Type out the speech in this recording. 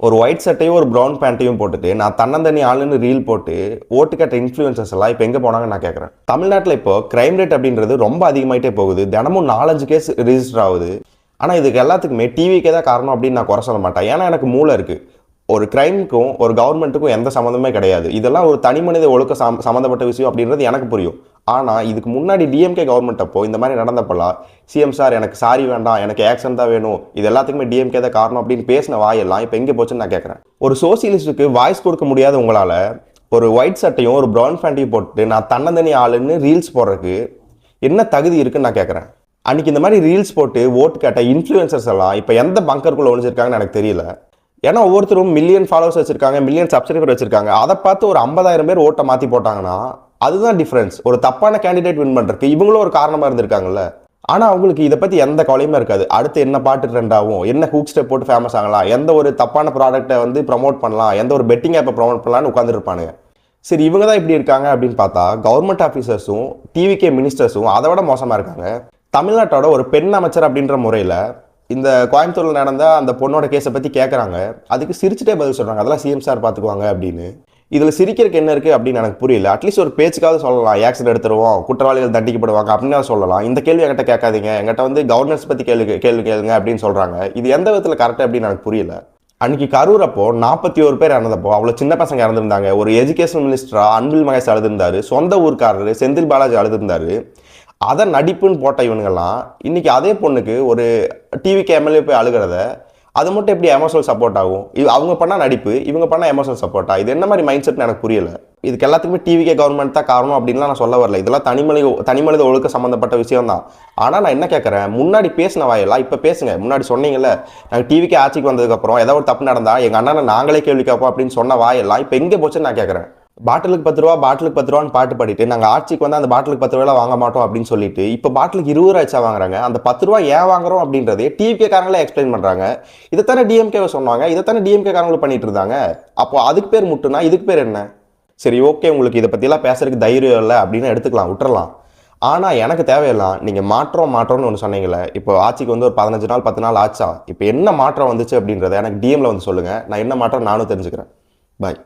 ஒரு ஒயிட் சட்டையும் ஒரு ப்ரௌன் பேண்ட்டையும் போட்டுட்டு நான் தன்னந்தனி ஆளுன்னு ரீல் போட்டு ஓட்டு கேட்ட இன்ஃப்ளூயன்சர்ஸ் எல்லாம் இப்போ எங்கே போனாங்கன்னு நான் கேட்குறேன். தமிழ்நாட்டில் இப்போ கிரைம் ரேட் அப்படின்றது ரொம்ப அதிகமாயிட்டே போகுது. தினமும் 4-5 கேஸ் ரிஜிஸ்டர் ஆகுது. ஆனால் இதுக்கு எல்லாத்துக்குமே டிவிக்கே தான் காரணம் அப்படின்னு நான் குறை சொல்ல மாட்டேன். ஏன்னா எனக்கு மூளை இருக்குது. ஒரு கிரைமுக்கும் ஒரு கவர்மெண்ட்டுக்கும் எந்த சம்மந்தமே கிடையாது. இதெல்லாம் ஒரு தனி மனித ஒழுக்க சம்மந்தப்பட்ட விஷயம் அப்படின்றது எனக்கு புரியும். ஆனால் இதுக்கு முன்னாடி டிஎம்கே கவர்மெண்ட் அப்போ இந்த மாதிரி நடந்தப்பெல்லாம் சிஎம் சார் எனக்கு சாரி வேண்டாம், எனக்கு ஆக்ஷன் தான் வேணும், இது எல்லாத்துக்குமே டிஎம்கே தான் காரணம் அப்படின்னு பேசின வாயெல்லாம் இப்போ எங்கே போச்சுன்னு நான் கேட்குறேன். ஒரு சோசியலிஸ்ட்டுக்கு வாய்ஸ் கொடுக்க முடியாத உங்களால் ஒரு ஒயிட் சட்டையும் ஒரு ப்ரௌன் பேண்ட்டையும் போட்டு நான் தன்னந்தனி ஆளுன்னு ரீல்ஸ் போடுறதுக்கு என்ன தகுதி இருக்குன்னு நான் கேட்குறேன். அன்றைக்கி இந்த மாதிரி ரீல்ஸ் போட்டு ஓட்டு கேட்ட இன்ஃப்ளூயன்சர்ஸ் எல்லாம் இப்போ எந்த பங்கருக்குள்ளே ஒழிஞ்சிருக்காங்கன்னு எனக்கு தெரியல. ஏன்னா ஒவ்வொருத்தரும் மில்லியன் ஃபாலோவர்ஸ் வச்சிருக்காங்க, மில்லியன் சப்ஸ்கிரைபர் வச்சிருக்காங்க. அதை பார்த்து ஒரு 50,000 பேர் ஓட்டை மாற்றி போட்டாங்கன்னா அதுதான் டிஃப்ரென்ஸ். ஒரு தப்பான கேண்டிடேட் வின் பண்ணுறதுக்கு இவங்களும் ஒரு காரணமாக இருந்திருக்காங்கல்ல. ஆனால் அவங்களுக்கு இதை பற்றி எந்த கவலையுமே இருக்காது. அடுத்து என்ன பாட்டு ட்ரெண்ட் ஆகும், என்ன ஹூக் ஸ்டெப் போட்டு ஃபேமஸ் ஆகலாம், எந்த ஒரு தப்பான ப்ராடக்ட்டை வந்து ப்ரமோட் பண்ணலாம், எந்த ஒரு பெட்டிங் ஆப்பை ப்ரமோட் பண்ணலான்னு உட்காந்துருப்பானுங்க. சரி, இவங்க தான் இப்படி இருக்காங்க அப்படின்னு பார்த்தா கவர்மெண்ட் ஆஃபீஸர்ஸும் டிவிகே மினிஸ்டர்ஸும் அதை விட மோசமாக இருக்காங்க. தமிழ்நாட்டோட ஒரு பெண் அமைச்சர் அப்படின்ற முறையில் இந்த கோயம்புத்தூரில் நடந்த அந்த பொண்ணோட கேஸை பற்றி கேட்குறாங்க. அதுக்கு சிரிச்சுட்டே பதில் சொல்கிறாங்க, அதெல்லாம் சிஎம் சார் பார்த்துக்குவாங்க அப்படின்னு. இதில் சிரிக்கிறதுக்கு என்ன இருக்குது அப்படின்னு எனக்கு புரியல. அட்லீஸ்ட் ஒரு பேச்சுக்காவது சொல்லலாம், ஆக்சிடென்ட் எடுத்துருவோம், குற்றவாளிகள் தண்டிக்கப்படுவாங்க அப்படின்னு சொல்லலாம். இந்த கேள்வி என்கிட்ட கேட்காதீங்க, என்கிட்ட வந்து கவர்னன்ஸ் பற்றி கேள்வி கேளுங்க அப்படின்னு சொல்கிறாங்க. இது எந்த விதத்தில் கரெக்டாக அப்படின்னு எனக்கு புரியல. அன்றைக்கி கரூர் அப்போ 41 பேர் இறந்தப்போ அவ்வளோ சின்ன பசங்க இறந்துருந்தாங்க. ஒரு எஜுகேஷன் மினிஸ்டராக அன்பில் மகேஷ் அழுதுருந்தாரு, சொந்த ஊர்க்காரர் செந்தில் பாலாஜி அழுதுருந்தாரு. அதை நடிப்புன்னு போட்ட இவனுங்கெல்லாம் இன்னைக்கு அதே பொண்ணுக்கு ஒரு டிவிக்கு எம்எல்ஏ போய் அழுகிறத அது மட்டும் எப்படி எமோஷனல் சப்போர்ட் ஆகும்? அவங்க பண்ணால் நடிப்பு, இவங்க பண்ணால் எமோஷனல் சப்போர்ட்டா? இது என்ன மாதிரி மைண்ட் செட்னு எனக்கு புரியல. இதுக்கு எல்லாத்துக்குமே டிவிகே கவர்மெண்ட் தான் காரணம் அப்படின்லாம் நான் சொல்ல வரல. இதெல்லாம் தனிமனித ஒழுக்க சம்மந்தப்பட்ட விஷயம் தான். ஆனால் நான் என்ன கேட்குறேன், முன்னாடி பேசின வாயெல்லாம் இப்போ பேசுங்க. முன்னாடி சொன்னீங்கல்ல, நாங்கள் டிவிக்கே ஆட்சிக்கு வந்ததுக்கப்புறம் ஏதாவது ஒரு தப்பு நடந்தா எங்கள் அண்ணனை நாங்களே கேள்வி கேட்போம் அப்படின்னு சொன்ன வாயெல்லாம் இப்போ எங்கே போச்சுன்னு நான் கேட்குறேன். பாட்டிலுக்கு 10 ரூபா, பாட்டிலுக்கு 10 ரூபான்னு பாட்டு பாடிட்டு நாங்கள் ஆட்சிக்கு வந்து அந்த பாட்டிலுக்கு 10 ரூபாய் வாங்க மாட்டோம் அப்படின்னு சொல்லிட்டு இப்போ பாட்டிலுக்கு 20 ரூபாய்ச்சா வாங்குறாங்க. அந்த 10 ரூபா ஏன் வாங்குறோம் அப்படின்றதே டிவிகே காரங்களே எக்ஸ்பிளைன் பண்ணுறாங்க. இதைத்தானே டிஎம்கேவை சொன்னாங்க, இதைத்தானே டிஎம்கே காரங்களும் பண்ணிட்டு இருந்தாங்க. அப்போ அதுக்கு பேர் முட்டுனா இதுக்கு பேர் என்ன? சரி, ஓகே, உங்களுக்கு இதை பற்றியெல்லாம் பேசுறதுக்கு தைரியம் இல்லை அப்படின்னு எடுத்துக்கலாம், விட்டுறலாம். ஆனால் எனக்கு தேவையில்லாம் நீங்கள் மாற்றம்னு ஒன்று சொன்னீங்களே, இப்போ ஆட்சிக்கு வந்து ஒரு 15 நாள் 10 நாள் ஆச்சா, இப்போ என்ன மாற்றம் வந்துச்சு அப்படின்றத எனக்கு டிஎம்ல வந்து சொல்லுங்கள். நான் என்ன மாற்றம் நானும் தெரிஞ்சுக்கிறேன். பாய்.